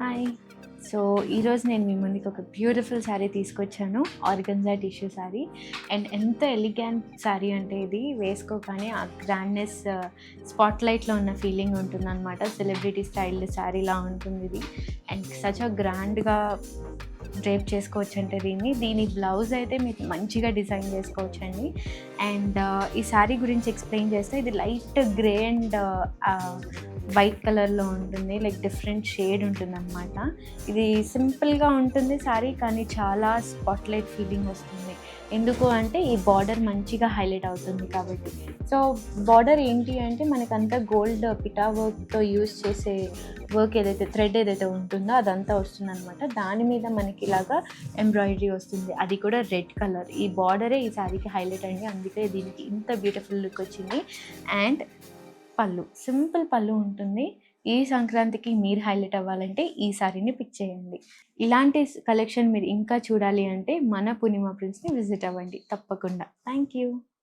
Hi. So, ఈరోజు నేను మీ ముందుకి ఒక బ్యూటిఫుల్ శారీ తీసుకొచ్చాను. Organza tissue sari. అండ్ ఎంత ఎలిగాంట్ శారీ అంటే ఇది వేసుకోగానే ఆ గ్రాండ్‌నెస్ స్పాట్‌లైట్‌లో ఉన్న ఫీలింగ్ ఉంటుందనమాట. సెలబ్రిటీ స్టైల్ శారీలా ఉంటుంది ఇది. అండ్ సచ్ అ గ్రాండ్‌గా డ్రేప్ చేసుకోవచ్చంటే దీని బ్లౌజ్ అయితే మీకు మంచిగా డిజైన్ చేసుకోవచ్చండి. అండ్ ఈ శారీ గురించి ఎక్స్‌ప్లెయిన్ చేస్తే ఇది లైట్ గ్రే అండ్ వైట్ కలర్‌లో ఉంటుంది. లైక్ డిఫరెంట్ షేడ్ ఉంటుందనమాట. ఇది సింపుల్‌గా ఉంటుంది శారీ, కానీ చాలా స్పాట్‌లైట్ ఫీలింగ్ వస్తుంది. ఎందుకు అంటే ఈ బార్డర్ మంచిగా హైలైట్ అవుతుంది కాబట్టి. సో, బార్డర్ ఏంటి అంటే మనకంతా గోల్డ్ పిటా వర్క్‌తో యూజ్ చేసే వర్క్ ఏదైతే థ్రెడ్ ఏదైతే ఉంటుందో అదంతా వస్తుందనమాట. దాని మీద మనకి ఇలాగా ఎంబ్రాయిడరీ వస్తుంది. అది కూడా రెడ్ కలర్. ఈ బార్డరే ఈ శారీకి హైలైట్ అండి. అందుకే దీనికి ఇంత బ్యూటిఫుల్ లుక్ వచ్చింది. అండ్ పళ్ళు, సింపుల్ పళ్ళు ఉంటుంది. ఈ సంక్రాంతికి మీరు హైలైట్ అవ్వాలంటే ఈ సారీని పిక్ చేయండి. ఇలాంటి కలెక్షన్ మీరు ఇంకా చూడాలి అంటే మన పూర్ణిమ ప్రింట్స్‌ని విజిట్ అవ్వండి తప్పకుండా. Thank you.